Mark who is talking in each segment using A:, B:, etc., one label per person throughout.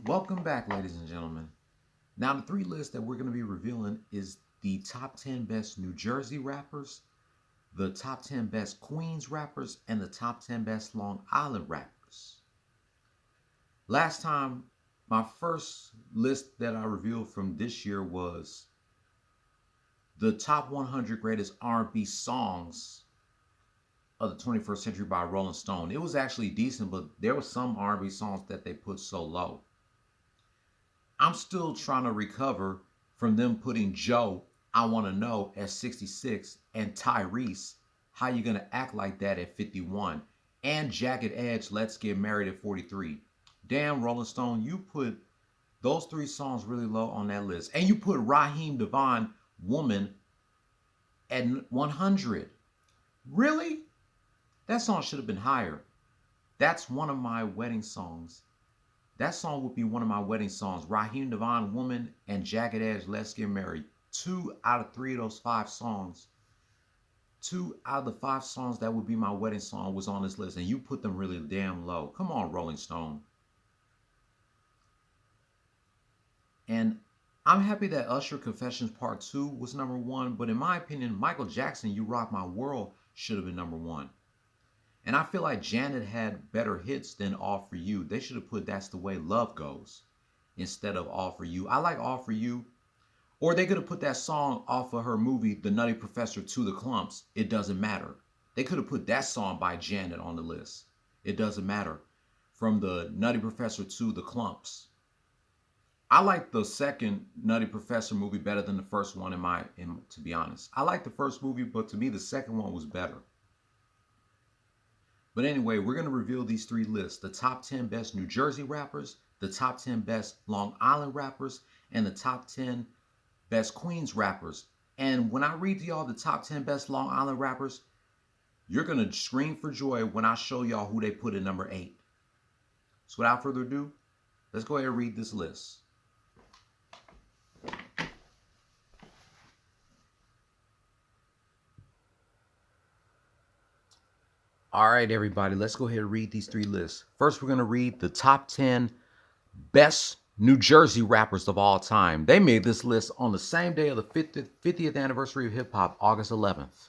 A: Welcome back, ladies and gentlemen. Now, the three lists that we're going to be revealing is the top 10 best New Jersey rappers, the top 10 best Queens rappers, and the top 10 best Long Island rappers. Last time, my first list that I revealed from this year was the top 100 greatest R&B songs of the 21st century by Rolling Stone. It was actually decent, but there were some R&B songs that they put so low. I'm still trying to recover from them putting Joe, I Want to Know, at 66 and Tyrese, How You Gonna Act Like That at 51 and Jagged Edge, Let's Get Married at 43. Damn, Rolling Stone, you put those three songs really low on that list. And you put Raheem Devon, Woman, at 100. Really? That song should have been higher. That's one of my wedding songs. That song would be one of my wedding songs. Raheem Devon, Woman, and Jagged Edge, Let's Get Married. 2 out of 3 of those 5 songs. 2 out of the 5 songs that would be my wedding song was on this list, and you put them really damn low. Come on, Rolling Stone. And I'm happy that Usher Confessions Part 2 was number one, but in my opinion, Michael Jackson, You Rock My World should have been number one. And I feel like Janet had better hits than All For You. They should have put That's the Way Love Goes instead of All For You. I like All For You. Or they could have put that song off of her movie, The Nutty Professor to the Clumps, It Doesn't Matter. They could have put that song by Janet on the list. It Doesn't Matter. From the Nutty Professor to the Clumps. I like the second Nutty Professor movie better than the first one to be honest. I like the first movie, but to me the second one was better. But anyway, we're going to reveal these three lists: the top 10 best New Jersey rappers, the top 10 best Long Island rappers, and the top 10 best Queens rappers. And when I read to y'all the top 10 best Long Island rappers, you're going to scream for joy when I show y'all who they put at number 8. So without further ado, let's go ahead and read this list. All right, everybody, let's go ahead and read these three lists. First, we're going to read the top 10 best New Jersey rappers of all time. They made this list on the same day of the 50th anniversary of hip hop, August 11th.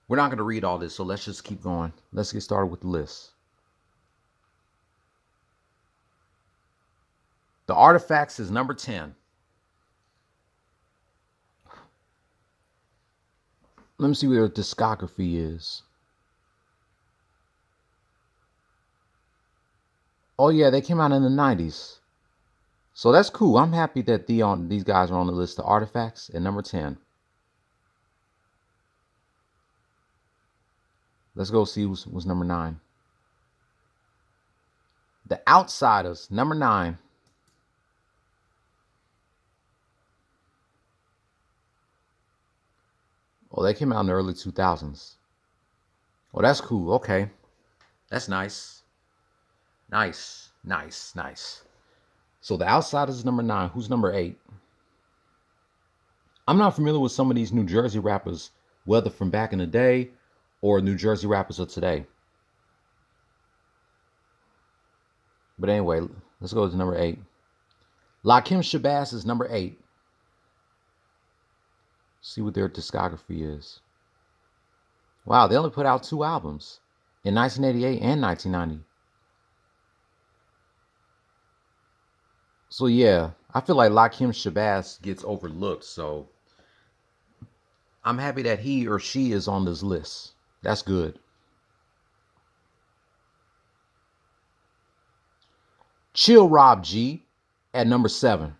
A: We're not going to read all this, so let's just keep going. Let's get started with the list. The Artifacts is number 10. Let me see what their discography is. Oh yeah, they came out in the 90s. So that's cool. I'm happy that these guys are on the list. The Artifacts at number 10. Let's go see who's number 9. The Outsiders, number 9. Oh, they came out in the early 2000s. Oh, that's cool. Okay. That's nice. Nice. So the Outsiders is number 9. Who's number 8? I'm not familiar with some of these New Jersey rappers, whether from back in the day or New Jersey rappers of today. But anyway, let's go to number 8. Rakim Shabazz is number 8. See what their discography is. Wow, they only put out 2 albums in 1988 and 1990. So yeah, I feel like Rakim Shabazz gets overlooked, so I'm happy that he or she is on this list. That's good. Chill Rob G at number 7.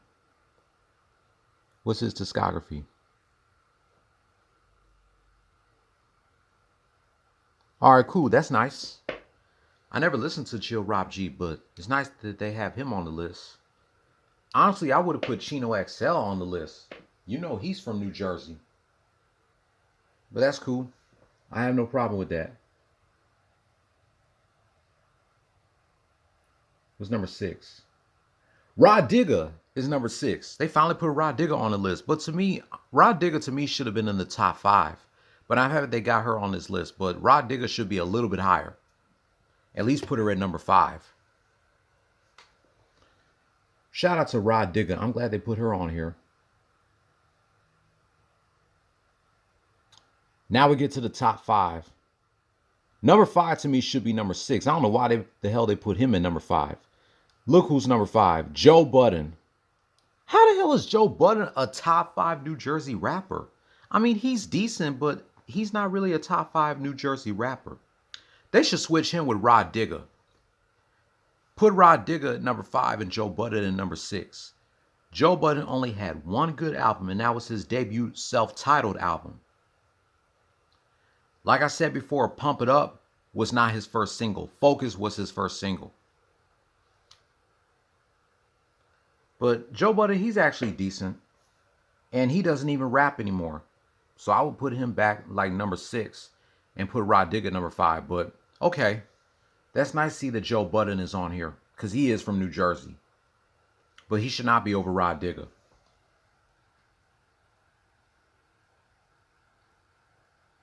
A: What's his discography? All right, cool. That's nice. I never listened to Chill Rob G, but it's nice that they have him on the list. Honestly, I would have put Chino XL on the list. You know he's from New Jersey. But that's cool. I have no problem with that. What's number 6? Rod Digger is number 6. They finally put Rod Digger on the list. But to me, Rod Digger to me should have been in the top 5. But I'm happy they got her on this list. But Rod Digger should be a little bit higher. At least put her at number 5. Shout out to Rod Digger. I'm glad they put her on here. Now we get to the top 5. Number 5 to me should be number 6. I don't know why the hell they put him in number 5. Look who's number 5. Joe Budden. How the hell is Joe Budden a top 5 New Jersey rapper? I mean, he's decent, but he's not really a top 5 New Jersey rapper. They should switch him with Rod Digger. Put Rod Digger at number 5 and Joe Budden at number 6. Joe Budden only had one good album, and that was his debut self-titled album. Like I said before, Pump It Up was not his first single. Focus was his first single. But Joe Budden, he's actually decent. And he doesn't even rap anymore. So I would put him back like number 6 and put Rod Digger number 5. But okay, that's nice to see that Joe Budden is on here because he is from New Jersey. But he should not be over Rod Digger.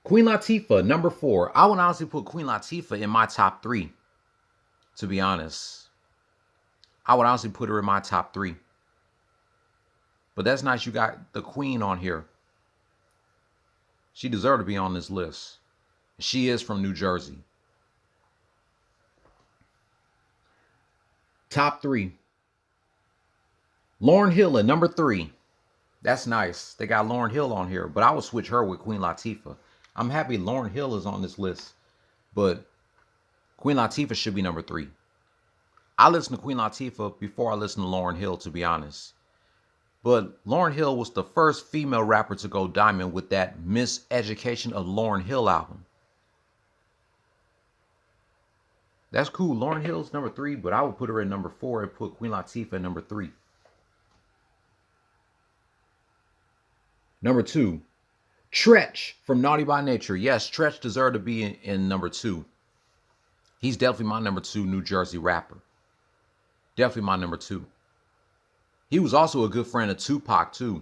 A: Queen Latifah, number 4. I would honestly put Queen Latifah in my top 3, to be honest. I would honestly put her in my top 3. But that's nice you got the Queen on here. She deserved to be on this list. She is from New Jersey. Top 3. Lauryn Hill at number 3. That's nice. They got Lauryn Hill on here, but I would switch her with Queen Latifah. I'm happy Lauryn Hill is on this list, but Queen Latifah should be number 3. I listen to Queen Latifah before I listen to Lauryn Hill, to be honest. But Lauryn Hill was the first female rapper to go diamond with that Miseducation of Lauryn Hill album. That's cool. Lauryn Hill's number 3, but I would put her at number 4 and put Queen Latifah at number 3. Number 2, Tretch from Naughty by Nature. Yes, Tretch deserved to be in number 2. He's definitely my number 2 New Jersey rapper. Definitely my number 2. He was also a good friend of Tupac, too.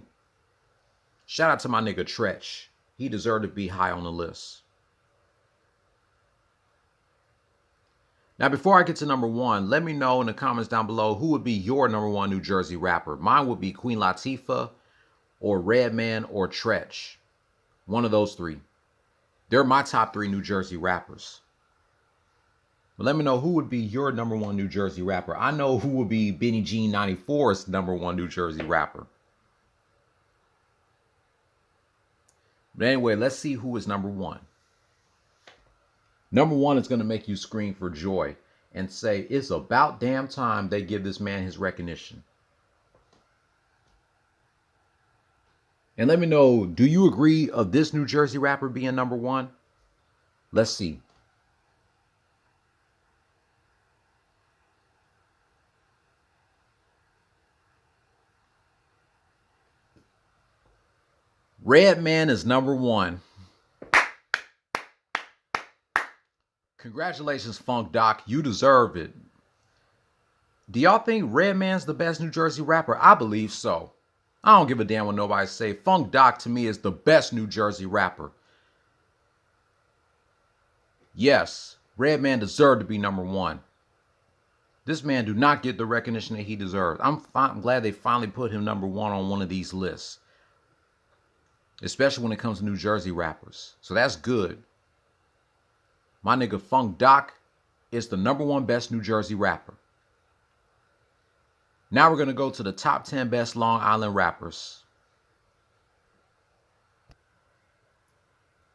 A: Shout out to my nigga Tretch. He deserved to be high on the list. Now, before I get to number 1, let me know in the comments down below who would be your number 1 New Jersey rapper. Mine would be Queen Latifah or Redman or Tretch. One of those 3. They're my top 3 New Jersey rappers. But let me know who would be your number 1 New Jersey rapper. I know who would be Benny Jean 94's number 1 New Jersey rapper. But anyway, let's see who is number 1. Number 1 is going to make you scream for joy and say, it's about damn time they give this man his recognition. And let me know, do you agree of this New Jersey rapper being number 1? Let's see. Redman is number 1. Congratulations, Funk Doc. You deserve it. Do y'all think Redman's the best New Jersey rapper? I believe so. I don't give a damn what nobody say. Funk Doc to me is the best New Jersey rapper. Yes, Redman deserved to be number 1. This man do not get the recognition that he deserves. I'm glad they finally put him number 1 on one of these lists. Especially when it comes to New Jersey rappers. So that's good. My nigga Funk Doc is the number 1 best New Jersey rapper. Now we're going to go to the top 10 best Long Island rappers.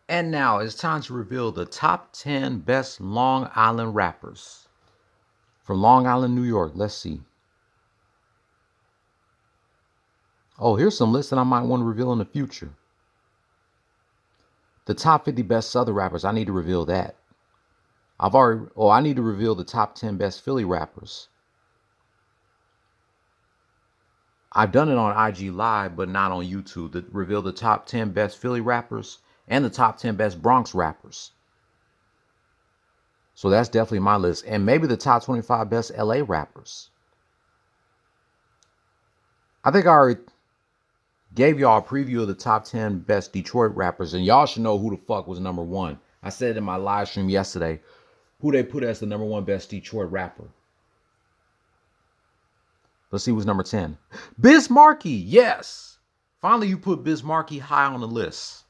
A: And now it's time to reveal the top 10 best Long Island rappers. From Long Island, New York. Let's see. Oh, here's some lists that I might want to reveal in the future. The top 50 best Southern rappers. I need to reveal that. I need to reveal the top 10 best Philly rappers. I've done it on IG Live, but not on YouTube, to reveal the top 10 best Philly rappers and the top 10 best Bronx rappers. So that's definitely my list. And maybe the top 25 best LA rappers. I think I already gave y'all a preview of the top 10 best Detroit rappers, and y'all should know who the fuck was number 1. I said it in my live stream yesterday, who they put as the number 1 best Detroit rapper. Let's see what's number 10. Biz Markie, yes. Finally, you put Biz Markie high on the list.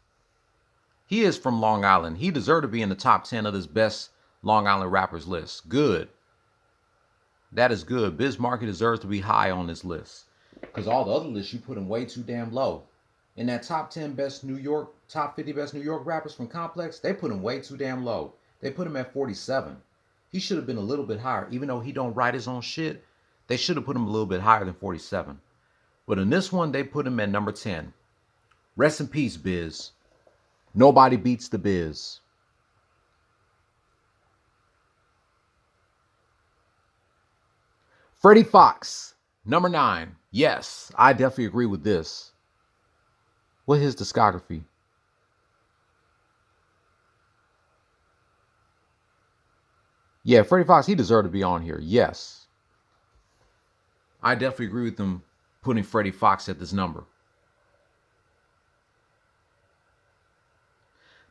A: He is from Long Island. He deserved to be in the top 10 of this best Long Island rappers list. Good. That is good. Biz Markie deserves to be high on this list. Because all the other lists, you put him way too damn low. In that top 10 best New York, top 50 best New York rappers from Complex, they put him way too damn low. They put him at 47. He should have been a little bit higher. Even though he don't write his own shit, they should have put him a little bit higher than 47. But in this one, they put him at number 10. Rest in peace, Biz. Nobody beats the Biz. Freddie Fox, number 9. Yes, I definitely agree with this. What his discography? Yeah, Freddie Fox, he deserved to be on here. Yes. I definitely agree with them putting Freddie Fox at this number.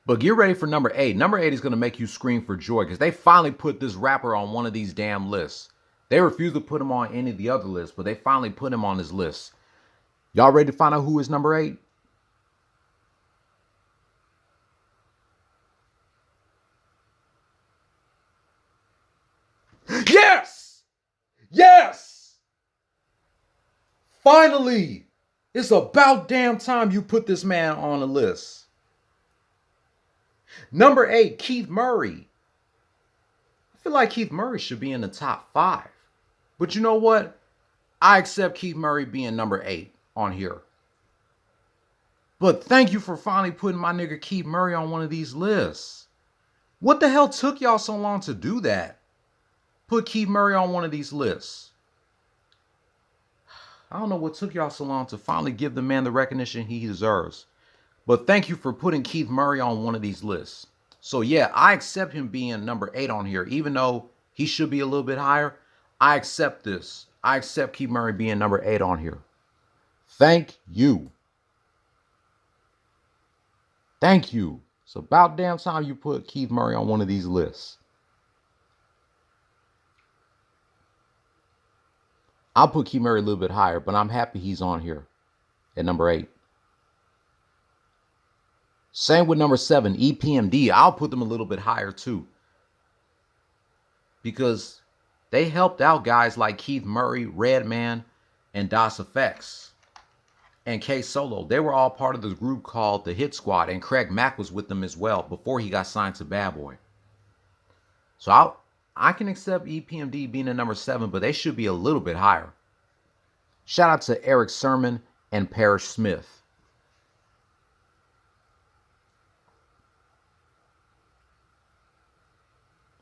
A: But get ready for number 8. Number 8 is going to make you scream for joy because they finally put this rapper on one of these damn lists. They refused to put him on any of the other lists, but they finally put him on this list. Y'all ready to find out who is number 8? Yes! Yes! Finally! It's about damn time you put this man on the list. Number 8, Keith Murray. I feel like Keith Murray should be in the top 5. But you know what? I accept Keith Murray being number 8 on here. But thank you for finally putting my nigga Keith Murray on one of these lists. What the hell took y'all so long to do that? Put Keith Murray on one of these lists. I don't know what took y'all so long to finally give the man the recognition he deserves. But thank you for putting Keith Murray on one of these lists. So yeah, I accept him being number 8 on here. Even though he should be a little bit higher, I accept this. I accept Keith Murray being number 8 on here. Thank you. Thank you. It's about damn time you put Keith Murray on one of these lists. I'll put Keith Murray a little bit higher, but I'm happy he's on here at number 8. Same with number 7, EPMD. I'll put them a little bit higher too. Because they helped out guys like Keith Murray, Redman, and Das EFX, and K Solo. They were all part of the group called the Hit Squad, and Craig Mack was with them as well before he got signed to Bad Boy. So I can accept EPMD being at number 7, but they should be a little bit higher. Shout out to Eric Sermon and Parrish Smith.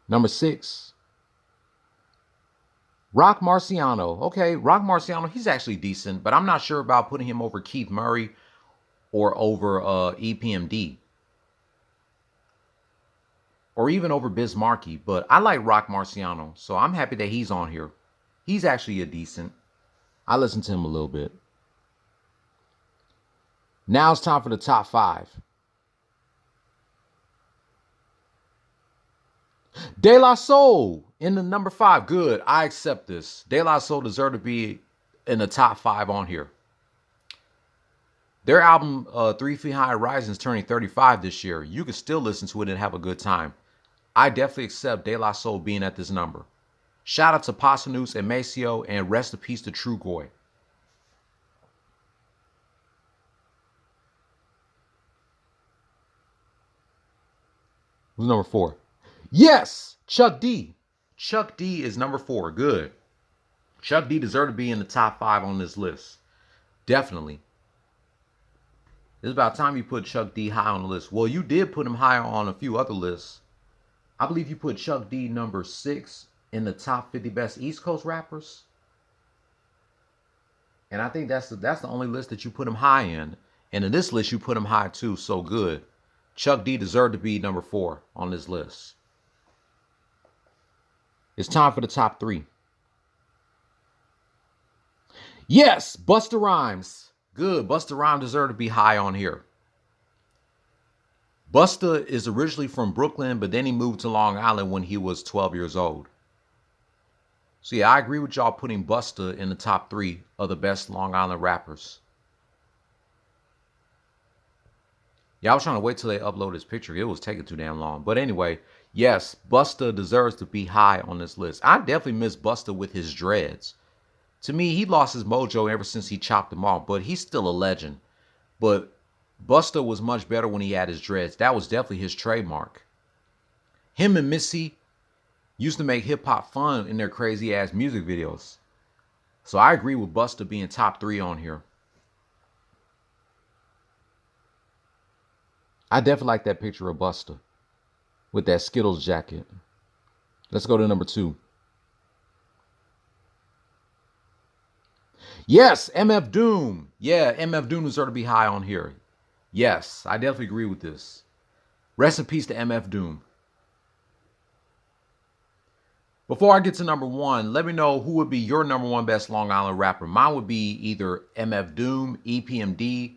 A: Number 6, Rock Marciano. Okay, Rock Marciano, he's actually decent, but I'm not sure about putting him over Keith Murray or over EPMD. Or even over Biz Markie, but I like Rock Marciano, so I'm happy that he's on here. He's actually a decent. I listen to him a little bit. Now it's time for the top 5. De La Soul in the number 5. Good. I accept this. De La Soul deserve to be in the top 5 on here. Their album 3 Feet High Rising is turning 35 this year. You can still listen to it and have a good time. I definitely accept De La Soul being at this number. Shout out to Pasanus and Maceo, and rest in peace to True Goy. Who's number 4? Yes, Chuck D. Chuck D is number 4. Good. Chuck D deserved to be in the top 5 on this list. Definitely. It's about time you put Chuck D high on the list. Well, you did put him higher on a few other lists. I believe you put Chuck D number 6 in the top 50 best East Coast rappers. And I think that's the only list that you put him high in. And in this list, you put him high too. So good. Chuck D deserved to be number 4 on this list. It's time for the top 3. Yes, Busta Rhymes. Good. Busta Rhymes deserved to be high on here. Busta is originally from Brooklyn, but then he moved to Long Island when he was 12 years old. So yeah, I agree with y'all putting Busta in the top 3 of the best Long Island rappers. Yeah, I was trying to wait till they upload his picture. It was taking too damn long. But anyway, yes, Busta deserves to be high on this list. I definitely miss Busta with his dreads. To me, he lost his mojo ever since he chopped them off, but he's still a legend. But Busta was much better when he had his dreads. That was definitely his trademark. Him and Missy used to make hip hop fun in their crazy ass music videos. So I agree with Busta being top 3 on here. I definitely like that picture of Busta with that Skittles jacket. Let's go to number 2. Yes, MF Doom. Yeah, MF Doom deserves to be high on here. Yes, I definitely agree with this. Rest in peace to MF Doom. Before I get to number 1, let me know who would be your number 1 best Long Island rapper. Mine would be either MF Doom, EPMD,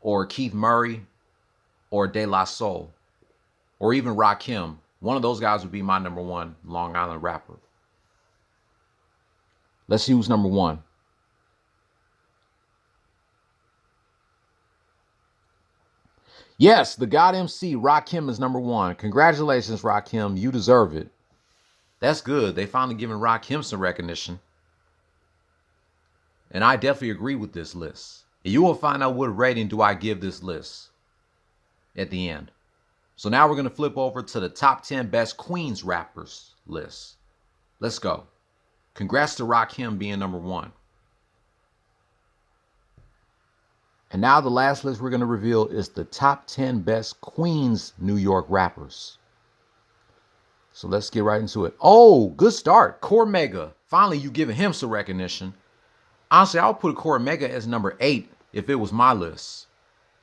A: or Keith Murray, or De La Soul, or even Rakim. One of those guys would be my number 1 Long Island rapper. Let's see who's number 1. Yes, the God MC, Rakim, is number 1. Congratulations, Rakim. You deserve it. That's good. They finally giving Rakim some recognition. And I definitely agree with this list. And you will find out what rating do I give this list at the end. So now we're going to flip over to the top 10 best Queens rappers list. Let's go. Congrats to Rakim being number 1. And now the last list we're going to reveal is the top 10 best Queens New York rappers. So let's get right into it. Oh, good start. Cormega. Finally, you giving him some recognition. Honestly, I'll put Cormega as number 8 if it was my list.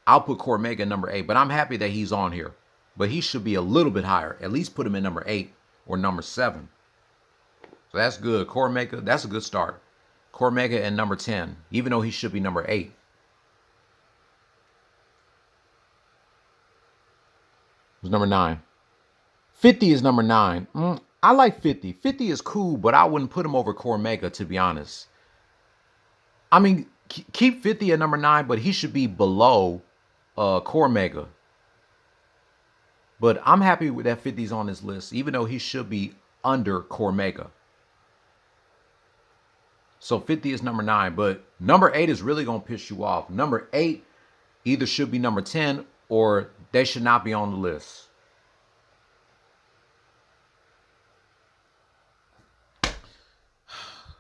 A: I'll put Cormega number 8, but I'm happy that he's on here. But he should be a little bit higher. At least put him in number 8 or number 7. So that's good. Cormega, that's a good start. Cormega and number 10, even though he should be number 8. Who's number 9? 50 is number 9. I like 50. 50 is cool, but I wouldn't put him over Cormega, to be honest. I mean, keep 50 at number 9, but he should be below Cormega. But I'm happy with that 50's on this list, even though he should be under Cormega. So 50 is number 9, but number 8 is really going to piss you off. Number 8 either should be number 10 or they should not be on the list.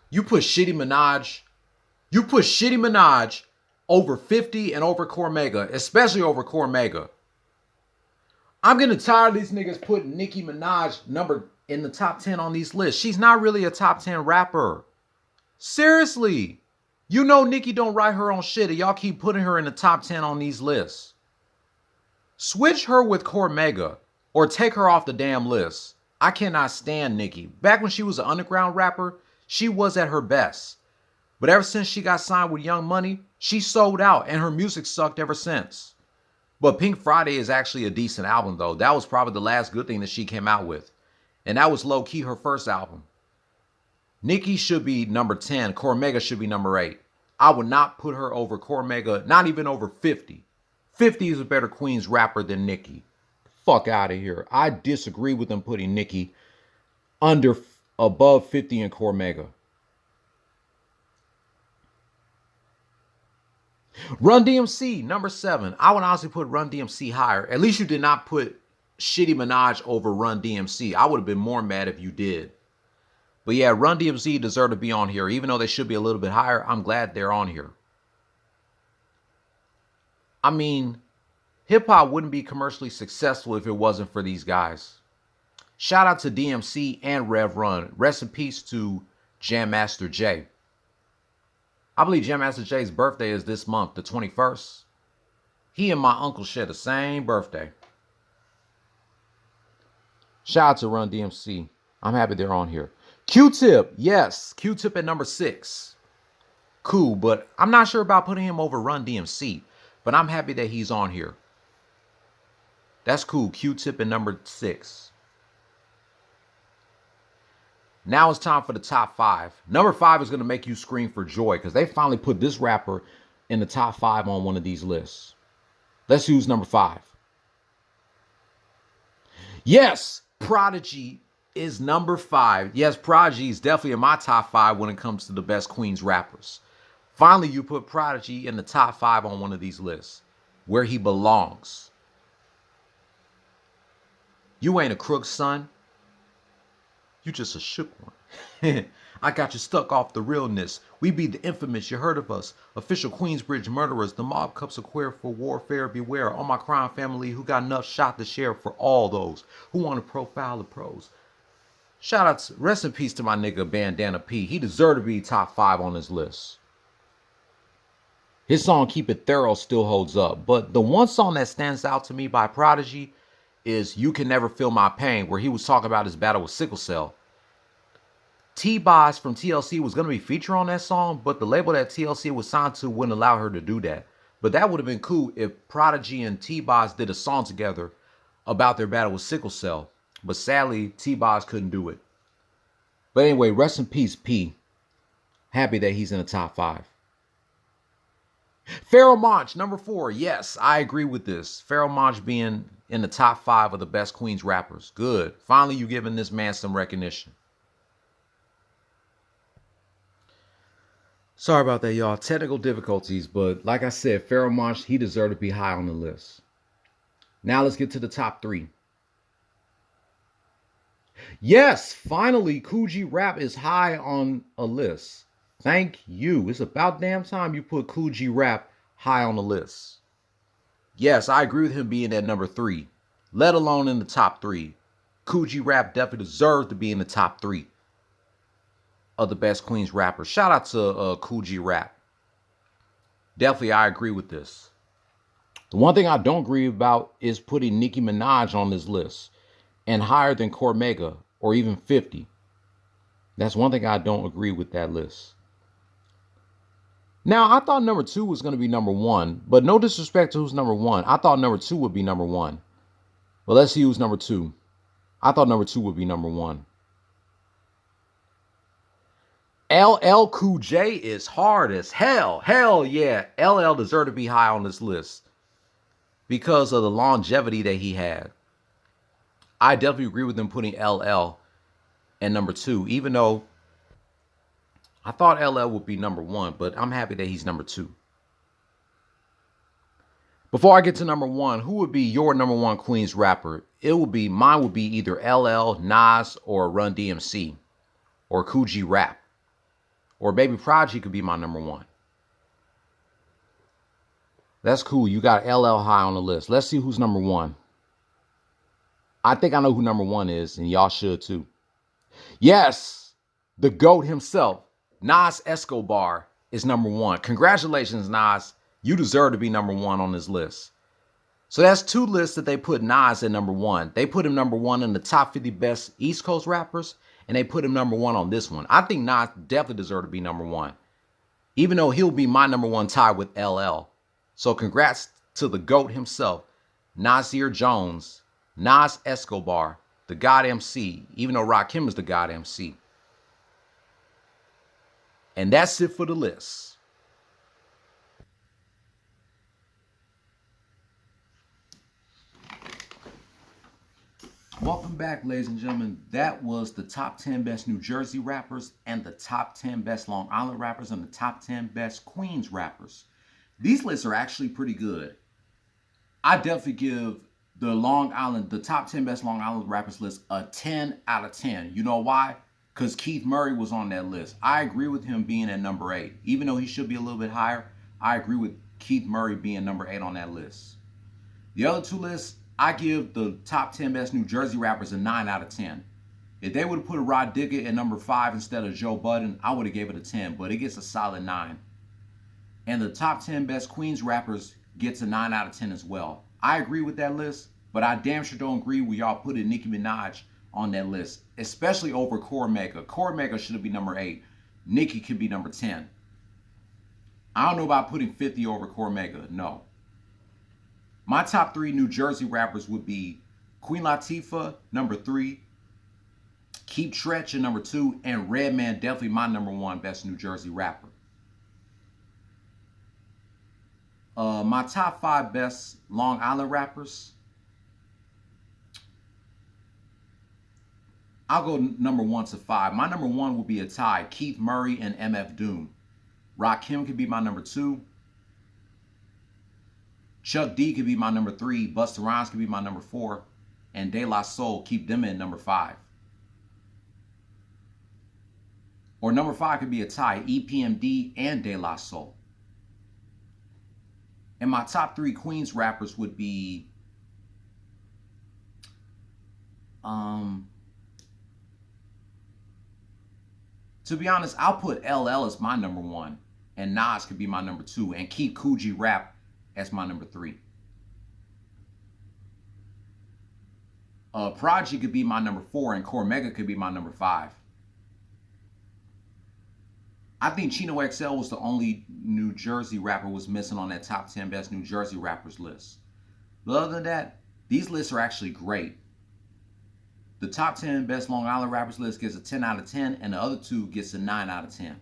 A: You put Shitty Minaj over 50 and over Cormega, especially over Cormega. I'm getting tired of these niggas putting Nicki Minaj number in the top 10 on these lists. She's not really a top 10 rapper. Seriously. You know Nicki don't write her own shit and y'all keep putting her in the top 10 on these lists. Switch her with Cormega or take her off the damn list. I cannot stand Nicki. Back when she was an underground rapper, she was at her best. But ever since she got signed with Young Money, she sold out and her music sucked ever since. But Pink Friday is actually a decent album though. That was probably the last good thing that she came out with. And that was low-key her first album. Nicki should be number 10. Cormega should be number 8. I would not put her over Cormega, not even over 50. 50 is a better Queens rapper than Nicki. Fuck out of here. I disagree with them putting Nicki above 50 in Cormega. Run DMC, number 7. I would honestly put Run DMC higher. At least you did not put Shitty Minaj over Run DMC. I would have been more mad if you did. But yeah, Run DMC deserve to be on here. Even though they should be a little bit higher, I'm glad they're on here. I mean, hip-hop wouldn't be commercially successful if it wasn't for these guys. Shout out to DMC and Rev Run. Rest in peace to Jam Master Jay. I believe Jam Master Jay's birthday is this month, the 21st. He and my uncle share the same birthday. Shout out to Run DMC. I'm happy they're on here. Q-Tip, yes. Q-Tip at number 6. Cool, but I'm not sure about putting him over Run DMC. But I'm happy that he's on here. That's cool. Q-Tip at number 6. Now it's time for the top 5. Number 5 is going to make you scream for joy because they finally put this rapper in the top 5 on one of these lists. Let's use number 5. Yes, Prodigy is number 5. Yes, Prodigy is definitely in my top 5 when it comes to the best Queens rappers. Finally, you put Prodigy in the top 5 on one of these lists, where he belongs. You ain't a crook, son. You just a shook one. I got you stuck off the realness. We be the infamous, you heard of us. Official Queensbridge murderers, the mob cups are queer for warfare, beware. All my crime family who got enough shot to share for all those who want to profile the pros. Shout out, rest in peace to my nigga Bandana P. He deserved to be top 5 on this list. His song Keep It Thorough still holds up, but the one song that stands out to me by Prodigy is You Can Never Feel My Pain, where he was talking about his battle with sickle cell. T-Boz from TLC was going to be featured on that song, but the label that TLC was signed to wouldn't allow her to do that. But that would have been cool if Prodigy and T-Boz did a song together about their battle with sickle cell. But sadly, T-Boz couldn't do it. But anyway, rest in peace, P. Happy that he's in the top 5. Pharoah Monch, number 4. Yes, I agree with this. Pharoah Monch being in the top 5 of the best Queens rappers. Good. Finally, you giving this man some recognition. Sorry about that, y'all. Technical difficulties, but like I said, Pharoah Monch, he deserved to be high on the list. Now let's get to the top 3. Yes, finally, Kool G Rap is high on a list. Thank you. It's about damn time you put Kool G Rap high on the list. Yes, I agree with him being at number 3, let alone in the top 3. Kool G Rap definitely deserves to be in the top 3 of the best Queens rappers. Shout out to Kool G Rap. Definitely, I agree with this. The one thing I don't agree about is putting Nicki Minaj on this list and higher than Cormega or even 50. That's one thing I don't agree with that list. Now, I thought number 2 was going to be number 1, but no disrespect to who's number 1. I thought number 2 would be number 1. But let's see who's number 2. I thought number 2 would be number 1. LL Cool J is hard as hell. Hell yeah. LL deserved to be high on this list because of the longevity that he had. I definitely agree with them putting LL at number 2, even though I thought LL would be number 1, but I'm happy that he's number 2. Before I get to number 1, who would be your number 1 Queens rapper? Mine would be either LL, Nas, or Run DMC, or Kool G Rap. Or Baby Prodigy could be my number 1. That's cool. You got LL high on the list. Let's see who's number 1. I think I know who number 1 is, and y'all should too. Yes, the GOAT himself, Nas Escobar, is number 1. Congratulations, Nas. You deserve to be number 1 on this list. So that's 2 lists that they put Nas at number 1. They put him number 1 in the top 50 best East Coast rappers, and they put him number 1 on this one. I think Nas definitely deserves to be number 1, even though he'll be my number 1 tied with LL. So congrats to the GOAT himself, Nasir Jones, Nas Escobar, the God MC, even though Rakim is the God MC. And that's it for the list. Welcome back, ladies and gentlemen. That was the top 10 best New Jersey rappers and the top 10 best Long Island rappers and the top 10 best Queens rappers. These lists are actually pretty good. I definitely give the top 10 best Long Island rappers list a 10 out of 10. You know why? Because Keith Murray was on that list. I agree with him being at number 8. Even though he should be a little bit higher, I agree with Keith Murray being number 8 on that list. The other 2 lists, I give the top 10 best New Jersey rappers a 9 out of 10. If they would have put Rod Digger at number 5 instead of Joe Budden, I would have gave it a 10, but it gets a solid 9. And the top 10 best Queens rappers gets a 9 out of 10 as well. I agree with that list, but I damn sure don't agree with y'all putting Nicki Minaj on that list, especially over Cormega. Cormega should be number 8. Nicki could be number 10. I don't know about putting 50 over Cormega, no. My top 3 New Jersey rappers would be Queen Latifah, number 3, Keep Tretch at number 2, and Redman definitely my number 1 best New Jersey rapper. My top 5 best Long Island rappers. I'll go number 1 to 5. My number 1 will be a tie. Keith Murray and MF Doom. Rakim could be my number 2. Chuck D could be my number 3. Busta Rhymes could be my number 4. And De La Soul, keep them in number 5. Or number 5 could be a tie. EPMD and De La Soul. And my top 3 Queens rappers would be to be honest, I'll put LL as my number 1, and Nas could be my number 2, and keep Coogee Rap as my number 3. Prodigy could be my number 4, and Cormega could be my number 5. I think Chino XL was the only New Jersey rapper was missing on that top 10 best New Jersey rappers list. But other than that, these lists are actually great. The top 10 best Long Island rappers list gets a 10 out of 10, and the other 2 gets a 9 out of 10.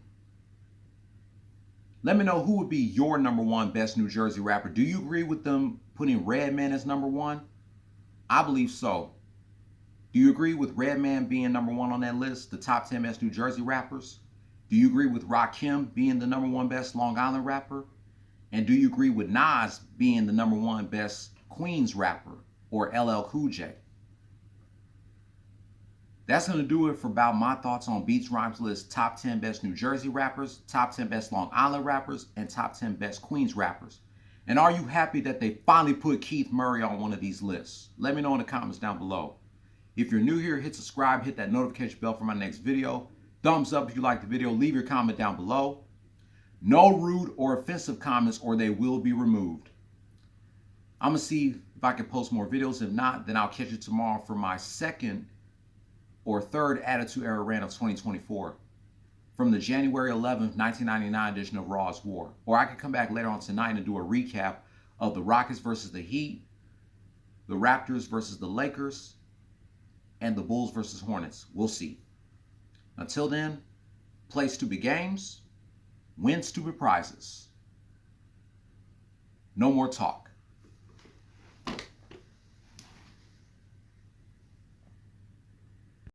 A: Let me know who would be your number 1 best New Jersey rapper. Do you agree with them putting Redman as number 1? I believe so. Do you agree with Redman being number 1 on that list, the top 10 best New Jersey rappers? Do you agree with Rakim being the number 1 best Long Island rapper? And do you agree with Nas being the number 1 best Queens rapper, or LL Cool J? That's going to do it for about my thoughts on Beats Rhymes list top 10 best New Jersey rappers, top 10 best Long Island rappers, and top 10 best Queens rappers. And are you happy that they finally put Keith Murray on one of these lists? Let me know in the comments down below. If you're new here, hit subscribe, hit that notification bell for my next video. Thumbs up if you like the video. Leave your comment down below. No rude or offensive comments or they will be removed. I'm going to see if I can post more videos. If not, then I'll catch you tomorrow for my second or third Attitude Era rant of 2024 from the January 11th, 1999 edition of Raw's War. Or I could come back later on tonight and do a recap of the Rockets versus the Heat, the Raptors versus the Lakers, and the Bulls versus Hornets. We'll see. Until then, play stupid games, win stupid prizes. No more talk.